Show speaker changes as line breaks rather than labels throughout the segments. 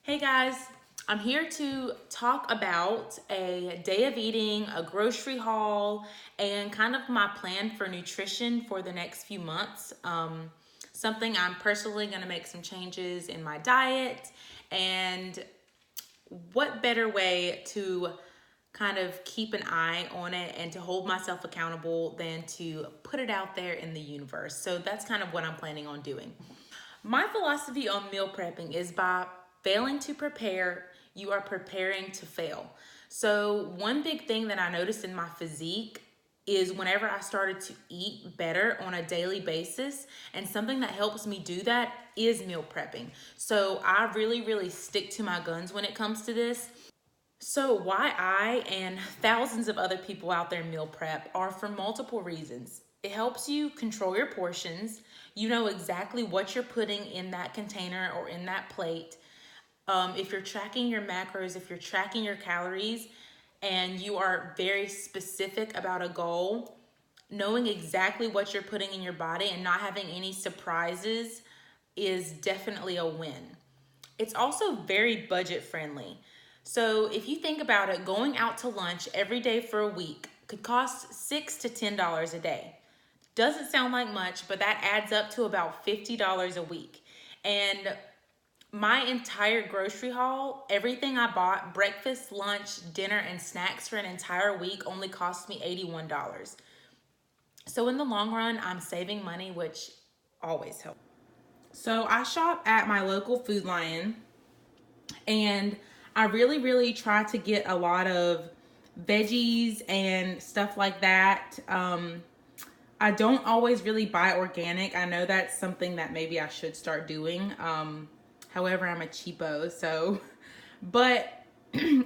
Hey guys, I'm here to talk about a day of eating, a grocery haul, and kind of my plan for nutrition for the next few months. Something I'm personally going to make some changes in my diet, and what better way to kind of keep an eye on it and to hold myself accountable than to put it out there in the universe. So that's kind of what I'm planning on doing. My philosophy on meal prepping is by failing to prepare, you are preparing to fail. So, one big thing that I noticed in my physique is whenever I started to eat better on a daily basis, and something that helps me do that is meal prepping. So, I really stick to my guns when it comes to this. So, why I and thousands of other people out there meal prep are for multiple reasons. It helps you control your portions. You know exactly what you're putting in that container or in that plate. If you're tracking your macros, if you're tracking your calories, and you are very specific about a goal, knowing exactly what you're putting in your body and not having any surprises is definitely a win. It's also very budget friendly. So if you think about it, going out to lunch every day for a week could cost $6 to $10 a day. Doesn't sound like much, but that adds up to about $50 a week. And my entire grocery haul, everything I bought, breakfast, lunch, dinner, and snacks for an entire week only cost me $81. So in the long run, I'm saving money, which always helps. So I shop at my local Food Lion, and I really try to get a lot of veggies and stuff like that. I don't always really buy organic. I know that's something that maybe I should start doing. However, I'm a cheapo, so but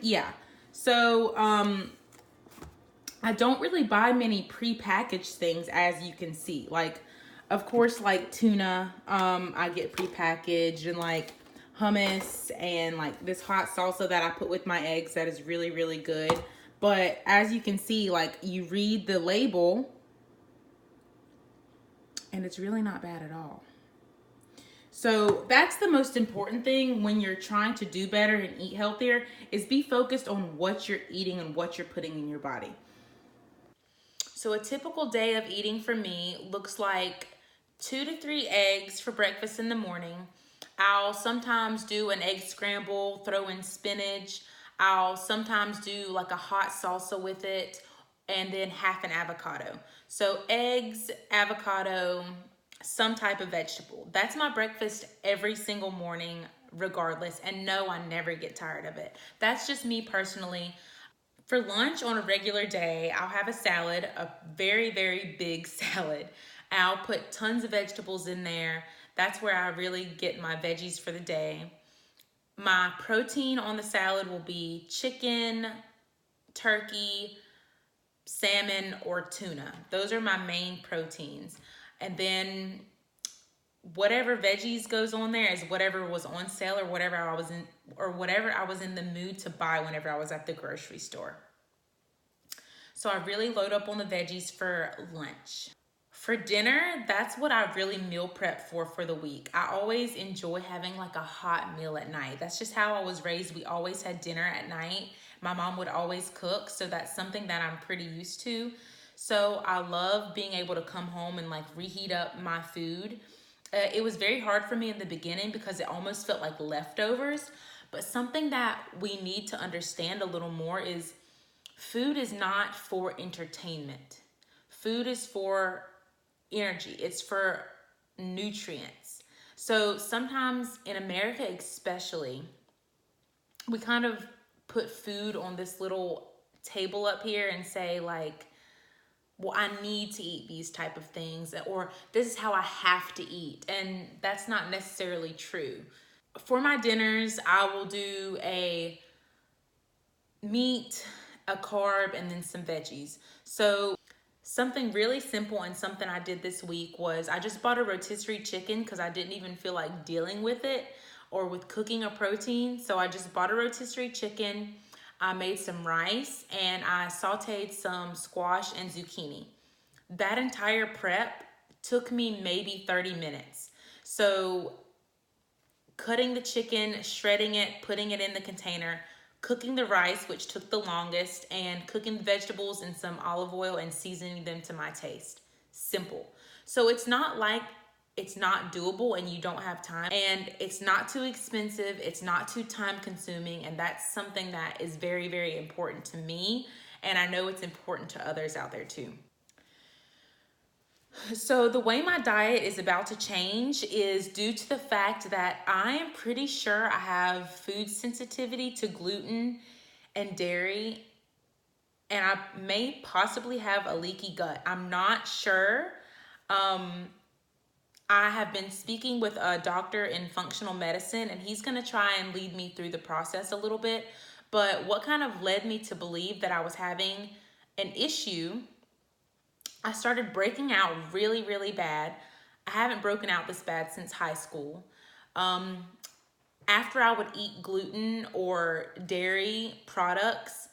yeah. So I don't really buy many prepackaged things, as you can see. Like, of course, like tuna, I get prepackaged, and like hummus and like this hot salsa that I put with my eggs that is really good. But as you can see, like you read the label and it's really not bad at all. So that's the most important thing when you're trying to do better and eat healthier, is be focused on what you're eating and what you're putting in your body. So a typical day of eating for me looks like 2 to 3 eggs for breakfast in the morning. I'll sometimes do an egg scramble, throw in spinach. I'll sometimes do like a hot salsa with it, and then half an avocado. So eggs, avocado, some type of vegetable. That's my breakfast every single morning, regardless. And no, I never get tired of it. That's just me personally. For lunch on a regular day, I'll have a salad, a very big salad. I'll put tons of vegetables in there. That's where I really get my veggies for the day. My protein on the salad will be chicken, turkey, salmon, or tuna. Those are my main proteins. And then whatever veggies goes on there is whatever was on sale, or whatever I was in the mood to buy whenever I was at the grocery store. So I really load up on the veggies for lunch. For dinner, that's what I really meal prep for the week. I always enjoy having like a hot meal at night. That's just how I was raised. We always had dinner at night. My mom would always cook, so that's something that I'm pretty used to. So I love being able to come home and like reheat up my food. It was very hard for me in the beginning because it almost felt like leftovers. But something that we need to understand a little more is food is not for entertainment. Food is for energy. It's for nutrients. So sometimes in America, especially, we kind of put food on this little table up here and say like, well, I need to eat these type of things, or this is how I have to eat. And that's not necessarily true. For my dinners, I will do a meat, a carb, and then some veggies. So something really simple and something I did this week was I just bought a rotisserie chicken because I didn't even feel like dealing with it or with cooking a protein. So I just bought a rotisserie chicken. I made some rice and I sauteed some squash and zucchini. That entire prep took me maybe 30 minutes. So cutting the chicken, shredding it, putting it in the container, cooking the rice, which took the longest, and cooking the vegetables in some olive oil and seasoning them to my taste. Simple. So it's not like it's not doable and you don't have time, and it's not too expensive, it's not too time consuming, and that's something that is very, very important to me, and I know it's important to others out there too. So the way my diet is about to change is due to the fact that I am pretty sure I have food sensitivity to gluten and dairy, and I may possibly have a leaky gut. I'm not sure. I have been speaking with a doctor in functional medicine, and he's going to try and lead me through the process a little bit. But what kind of led me to believe that I was having an issue, I started breaking out really, really bad. I haven't broken out this bad since high school. After I would eat gluten or dairy products,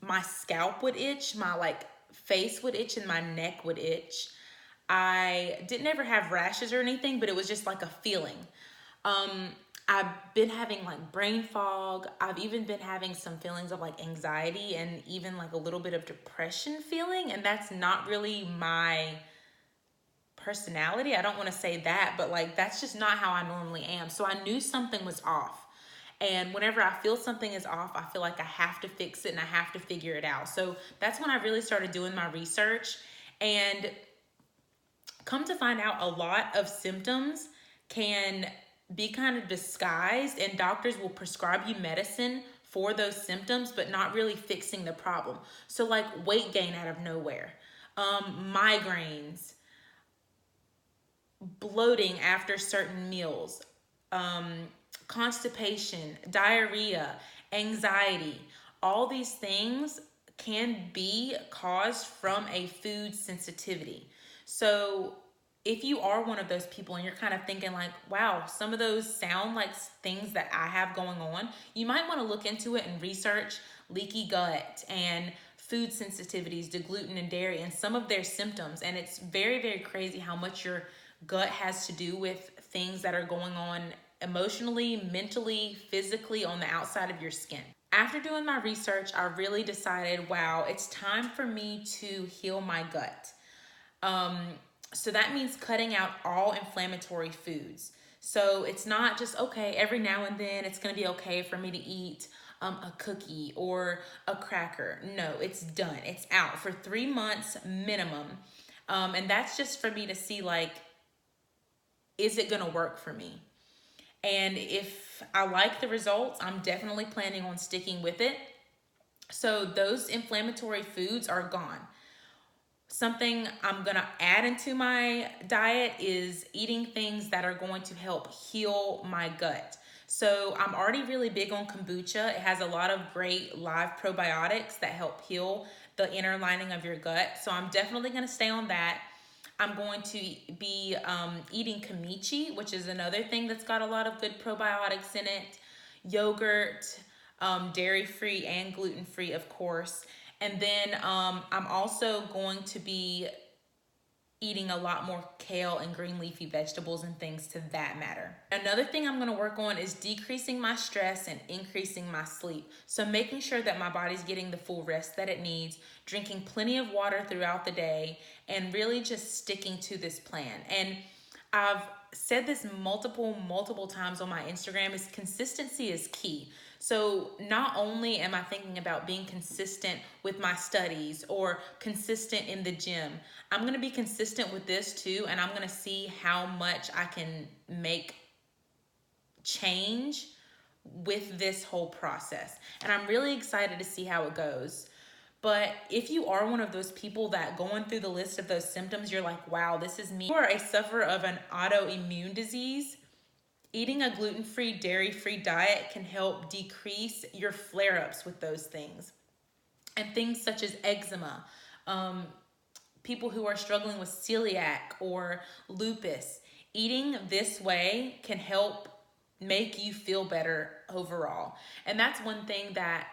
my scalp would itch, my face would itch, and my neck would itch. I didn't ever have rashes or anything, but it was just like a feeling. I've been having like brain fog. I've even been having some feelings of like anxiety and even like a little bit of depression feeling. And that's not really my personality. I don't want to say that, but like that's just not how I normally am. So I knew something was off. And whenever I feel something is off, I feel like I have to fix it and I have to figure it out. So that's when I really started doing my research. And come to find out, a lot of symptoms can be kind of disguised, and doctors will prescribe you medicine for those symptoms, but not really fixing the problem. So like weight gain out of nowhere, migraines, bloating after certain meals, constipation, diarrhea, anxiety, all these things can be caused from a food sensitivity. So if you are one of those people and you're kind of thinking like, wow, some of those sound like things that I have going on, you might want to look into it and research leaky gut and food sensitivities to gluten and dairy and some of their symptoms. And it's very, very crazy how much your gut has to do with things that are going on emotionally, mentally, physically on the outside of your skin. After doing my research, I really decided, wow, it's time for me to heal my gut. So that means cutting out all inflammatory foods. So it's not just, okay, every now and then it's going to be okay for me to eat a cookie or a cracker. No, it's done. It's out for 3 months minimum. And that's just for me to see, like, is it going to work for me? And if I like the results, I'm definitely planning on sticking with it. So those inflammatory foods are gone. Something I'm going to add into my diet is eating things that are going to help heal my gut. So I'm already really big on kombucha. It has a lot of great live probiotics that help heal the inner lining of your gut. So I'm definitely going to stay on that. I'm going to be eating kimchi, which is another thing that's got a lot of good probiotics in it. Yogurt, dairy-free and gluten-free, of course. And then I'm also going to be eating a lot more kale and green leafy vegetables and things to that matter. Another thing I'm going to work on is decreasing my stress and increasing my sleep. So making sure that my body's getting the full rest that it needs, drinking plenty of water throughout the day, and really just sticking to this plan. And I've said this multiple times on my Instagram, is consistency is key. So not only am I thinking about being consistent with my studies or consistent in the gym, I'm going to be consistent with this too, and I'm going to see how much I can make change with this whole process. And I'm really excited to see how it goes. But if you are one of those people that going through the list of those symptoms, you're like, wow, this is me. You are a sufferer of an autoimmune disease. Eating a gluten-free, dairy-free diet can help decrease your flare-ups with those things. And things such as eczema, people who are struggling with celiac or lupus, eating this way can help make you feel better overall. And that's one thing that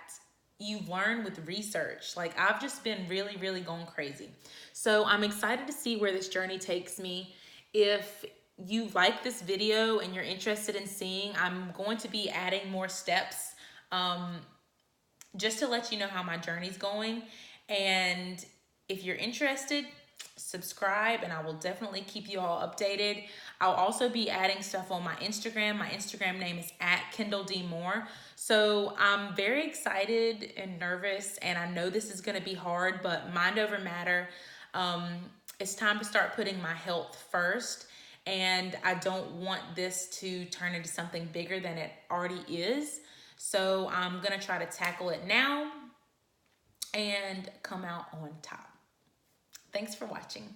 you learn with research. Like, I've just been really going crazy. So I'm excited to see where this journey takes me. If you like this video and you're interested in seeing, I'm going to be adding more steps, just to let you know how my journey's going. And if you're interested, subscribe and I will definitely keep you all updated. I'll also be adding stuff on my Instagram. My Instagram name is @KendallDMoore. So I'm very excited and nervous, and I know this is going to be hard, but mind over matter. It's time to start putting my health first, and I don't want this to turn into something bigger than it already is. So I'm going to try to tackle it now and come out on top. Thanks for watching.